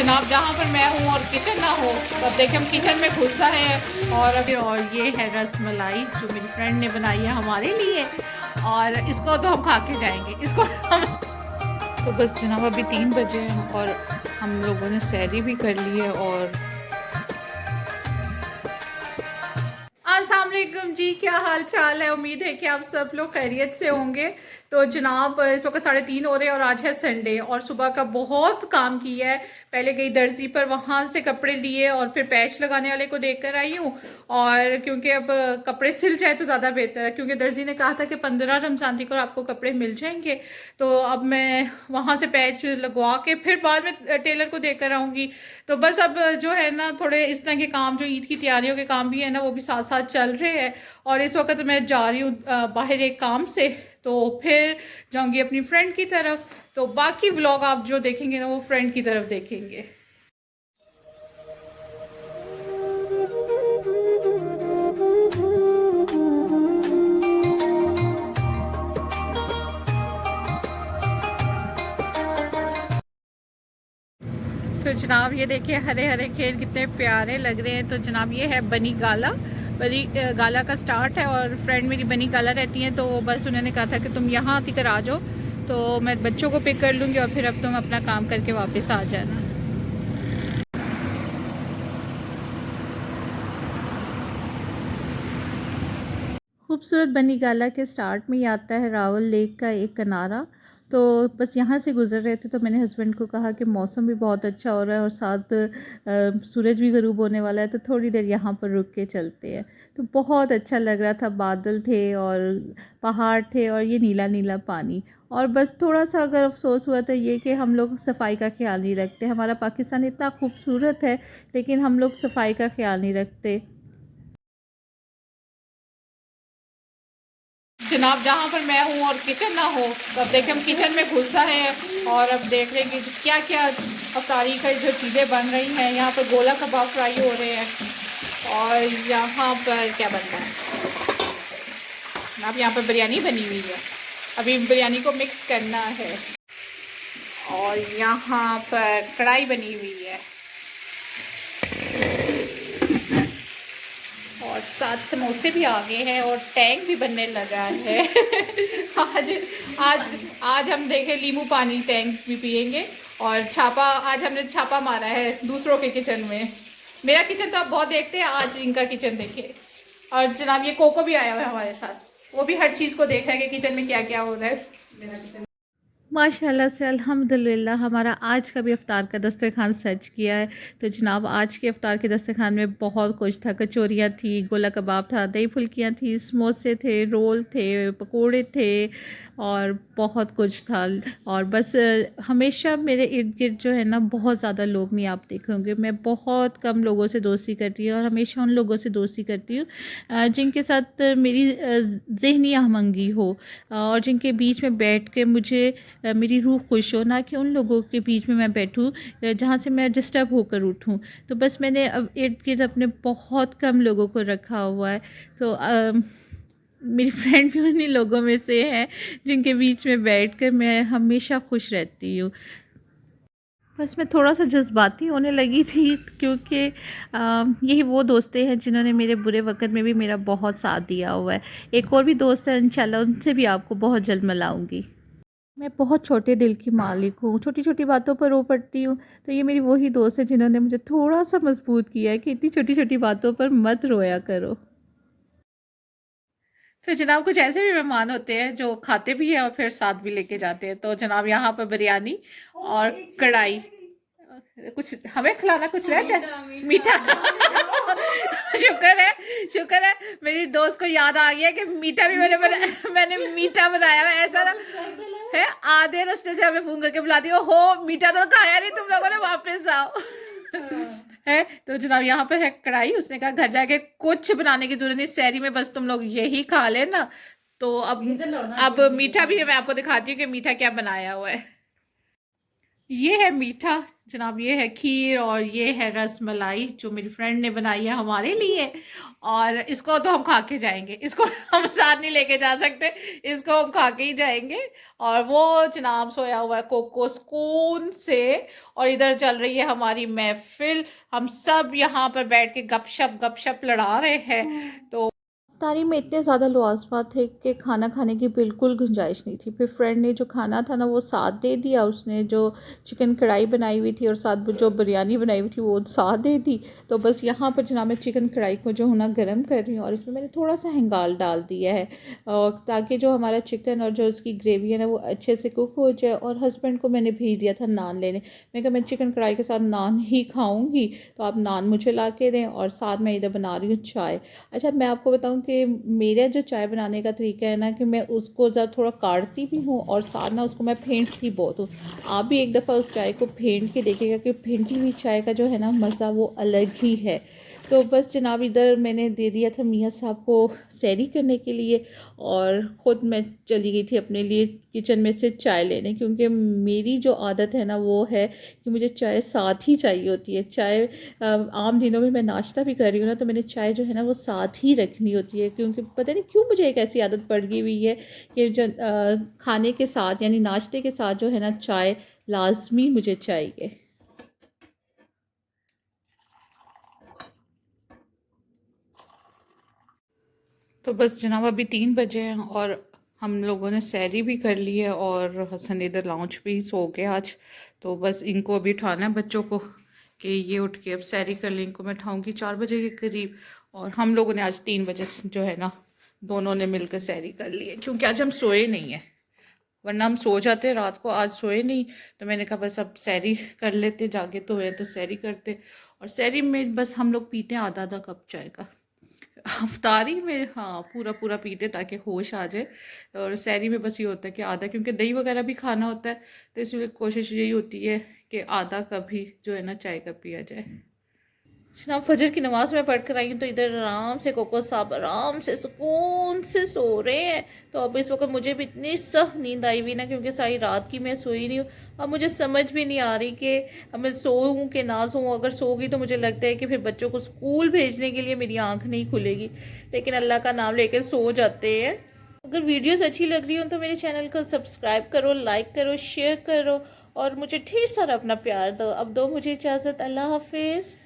जनाब जहाँ पर मैं हूँ और किचन ना हो तो अब देखिए हम किचन में घुसा है। और ये है रस मलाई जो मेरी फ्रेंड ने बनाई है हमारे लिए, और इसको तो हम खा के जाएंगे इसको हम। तो बस जनाब अभी 3 बजे हैं और हम लोगों ने सैरी भी कर ली है। और अस्सलाम वालेकुम जी, क्या हाल चाल है? उम्मीद है कि आप सब लोग खैरियत से होंगे। तो जनाब इस वक्त 3:30 हो रहे हैं और आज है संडे और सुबह का बहुत काम किया है। पहले गई दर्जी पर, वहाँ से कपड़े लिए और फिर पैच लगाने वाले को देख कर आई हूँ। और क्योंकि अब कपड़े सिल जाए तो ज़्यादा बेहतर है, क्योंकि दर्जी ने कहा था कि 15 रमज़ान तक आपको कपड़े मिल जाएंगे। तो अब मैं वहाँ से पैच लगवा के फिर बाद में टेलर को देकर आऊँगी। तो बस अब जो है ना, थोड़े इस तरह के काम जो ईद की तैयारियों के काम भी है ना, वो भी साथ साथ चल रहे हैं। और इस वक्त मैं जा रही हूँ बाहर एक काम से, तो फिर जाऊंगी अपनी फ्रेंड की तरफ। तो बाकी व्लॉग आप जो देखेंगे ना, वो फ्रेंड की तरफ देखेंगे। तो जनाब ये देखिए हरे हरे खेत कितने प्यारे लग रहे हैं। तो जनाब ये है बनी गाला, बनी गाला का स्टार्ट है। और फ्रेंड मेरी बनी गाला रहती हैं, तो बस उन्होंने कहा था कि तुम यहाँ आती कर आ जाओ, तो मैं बच्चों को पिक कर लूँगी और फिर अब तुम अपना काम करके वापस आ जाना। खूबसूरत बनी गाला के स्टार्ट में ही आता है रावल लेक का एक किनारा। तो बस यहाँ से गुज़र रहे थे तो मैंने हस्बैंड को कहा कि मौसम भी बहुत अच्छा हो रहा है और साथ सूरज भी ग़रूब होने वाला है, तो थोड़ी देर यहाँ पर रुक के चलते हैं। तो बहुत अच्छा लग रहा था, बादल थे और पहाड़ थे और ये नीला नीला पानी। और बस थोड़ा सा अगर अफसोस हुआ तो ये कि हम लोग सफाई का ख्याल नहीं रखते। हमारा पाकिस्तान इतना खूबसूरत है लेकिन हम लोग सफाई का ख्याल नहीं रखते। जनाब जहाँ पर मैं हूँ और किचन ना हो तो अब देखिए हम किचन में घुसा है और अब देख रहे हैं कि क्या क्या अफ्तारी का जो चीज़ें बन रही हैं। यहाँ पर गोला कबाब फ्राई हो रहे हैं और यहाँ पर क्या बन रहा है, अब यहाँ पर बिरयानी बनी हुई है, अभी बिरयानी को मिक्स करना है। और यहाँ पर कढ़ाई बनी हुई है और साथ समोसे भी आ गए हैं और टैंक भी बनने लगा है। आज आज आज हम देखें लींबू पानी टैंक भी पियेंगे। और छापा, आज हमने छापा मारा है दूसरों के किचन में। मेरा किचन तो आप बहुत देखते हैं, आज इनका किचन देखिए। और जनाब ये कोको भी आया हुआ है हमारे साथ, वो भी हर चीज़ को देख रहा है कि किचन में क्या क्या हो रहा है। माशाल्लाह से अल्हम्दुलिल्लाह हमारा आज का भी इफ़्तार का दस्तरखान सज किया है। तो जनाब आज के इफ़्तार के दस्तरखान में बहुत कुछ था। कचौरियाँ थी, गोला कबाब था, दही फुल्कियाँ थी, समोसे थे, रोल थे, पकोड़े थे और बहुत कुछ था। और बस हमेशा मेरे इर्द गिर्द जो है ना, बहुत ज़्यादा लोग नहीं आप देखेंगे। मैं बहुत कम लोगों से दोस्ती करती हूँ और हमेशा उन लोगों से दोस्ती करती हूँ जिनके साथ मेरी ज़हनी हमंगी हो और जिनके बीच में बैठ के मुझे मेरी रूह खुश हो, ना कि उन लोगों के बीच में मैं बैठूं जहाँ से मैं डिस्टर्ब होकर उठूं। तो बस मैंने अब इर्द गिर्द अपने बहुत कम लोगों को रखा हुआ है। तो मेरी फ्रेंड भी उन्हीं लोगों में से है जिनके बीच में बैठकर मैं हमेशा खुश रहती हूँ। बस मैं थोड़ा सा जज्बाती होने लगी थी क्योंकि यही वो दोस्तें हैं जिन्होंने मेरे बुरे वक्त में भी मेरा बहुत साथ दिया हुआ है। एक और भी दोस्त है, इंशाल्लाह उनसे भी आपको बहुत जल्द मिलाऊंगी। मैं बहुत छोटे दिल की मालिक हूँ, छोटी छोटी बातों पर रो पड़ती हूँ। तो ये मेरी वही दोस्त है जिन्होंने मुझे थोड़ा सा मजबूत किया है कि इतनी छोटी छोटी बातों पर मत रोया करो। तो जनाब कुछ ऐसे भी मेहमान होते हैं जो खाते भी हैं और फिर साथ भी लेके जाते हैं। तो जनाब यहाँ पर बिरयानी और कढ़ाई, कुछ हमें खिलाना कुछ रहता है मीठा। शुक्र है, शुक्र है मेरी दोस्त को याद आ गया कि मीठा भी मैंने मीठा बनाया है। ऐसा ना है आधे रास्ते से हमें फोन करके बुलाती हो मीठा तो खाया नहीं तुम लोगों ने, वापस आओ। है तो जनाब यहाँ पे है कढ़ाई। उसने कहा घर जाके कुछ बनाने की जरूरत नहीं, सहरी में बस तुम लोग यही खा लेना। तो अब मीठा भी मैं आपको दिखाती हूँ कि मीठा क्या बनाया हुआ है। ये है मीठा जनाब, ये है खीर और ये है रस मलाई जो मेरी फ्रेंड ने बनाई है हमारे लिए। और इसको तो हम खा के जाएंगे, इसको हम साथ नहीं लेके जा सकते, इसको हम खा के ही जाएंगे। और वो जनाब सोया हुआ है कोको सुकून से। और इधर चल रही है हमारी महफिल, हम सब यहाँ पर बैठ के गपशप लड़ा रहे हैं। तो तारी में इतने ज़्यादा लुआसफात थे कि खाना खाने की बिल्कुल गुंजाइश नहीं थी। फिर फ्रेंड ने जो खाना था ना वो साथ दे दिया, उसने जो चिकन कढ़ाई बनाई हुई थी और साथ जो बिरयानी बनाई हुई थी वो साथ दे दी। तो बस यहाँ पर जनाब मैं चिकन कढ़ाई को जो है ना गर्म कर रही हूँ और इसमें मैंने थोड़ा सा हिंगाल डाल दिया है ताकि जो हमारा चिकन और जो उसकी ग्रेवी है ना वो अच्छे से कुक हो जाए। और हस्बैंड को मैंने भेज दिया था नान लेने, मैं कहा मैं चिकन कढ़ाई के साथ नान ही खाऊँगी, तो आप नान मुझे ला के दें। और साथ मैं इधर बना रही हूँ चाय। अच्छा मैं आपको बताऊँ कि मेरा जो चाय बनाने का तरीका है ना कि मैं उसको ज़रा थोड़ा काटती भी हूँ और साथ ना उसको मैं फेंटती बहुत हूँ। आप भी एक दफ़ा उस चाय को फेंट के देखिएगा कि फेंटी हुई चाय का जो है ना मज़ा वो अलग ही है। तो बस जनाब इधर मैंने दे दिया था मियाँ साहब को सैरी करने के लिए और ख़ुद मैं चली गई थी अपने लिए किचन में से चाय लेने, क्योंकि मेरी जो आदत है ना वो है कि मुझे चाय साथ ही चाहिए होती है। चाय आम दिनों में मैं नाश्ता भी कर रही हूँ ना तो मैंने चाय जो है ना वो साथ ही रखनी होती है, क्योंकि पता नहीं क्यों मुझे एक ऐसी आदत पड़ गई हुई है कि जो खाने के साथ यानी नाश्ते के साथ जो है ना चाय लाजमी मुझे चाहिए। तो बस जनाब अभी 3 बजे हैं और हम लोगों ने सैरी भी कर ली है और हसन इधर लाउंज पे ही सो गए आज। तो बस इनको अभी उठाना है बच्चों को कि ये उठ के अब सैरी कर लें। इनको मैं उठाऊँगी 4 बजे के करीब। और हम लोगों ने आज 3 बजे जो है ना दोनों ने मिलकर सैरी कर ली है, क्योंकि आज हम सोए नहीं हैं, वरना हम सो जाते रात को, आज सोए नहीं। तो मैंने कहा बस अब सैरी कर लेते, जागे तो है तो सैरी करते। और सैरी में बस हम लोग पीते हैं आधा आधा कप चाय का। अफ्तारी में हाँ पूरा पूरा पीते ताकि होश आ जाए। और सैरी में बस ये होता है कि आधा, क्योंकि दही वगैरह भी खाना होता है तो इसलिए कोशिश यही होती है कि आधा कप ही जो है ना चाय का पिया जाए। जनाब फजर की नमाज़ में पढ़ कर आई हूँ तो इधर आराम से कोको साहब आराम से सुकून से सो रहे हैं। तो अब इस वक्त मुझे भी इतनी सख्त नींद आई हुई ना, क्योंकि सारी रात की मैं सोई नहीं हूँ। अब मुझे समझ भी नहीं आ रही कि अब मैं सोऊँ कि ना सोऊँ। अगर सो गई तो मुझे लगता है कि फिर बच्चों को स्कूल भेजने के लिए मेरी आँख नहीं खुलेगी, लेकिन अल्लाह का नाम लेकर सो जाते हैं। अगर वीडियोस अच्छी लग रही हो तो मेरे चैनल को सब्सक्राइब करो, लाइक करो, शेयर करो और मुझे ढेर सारा अपना प्यार दो। अब दो मुझे इजाज़त, अल्लाह हाफिज़।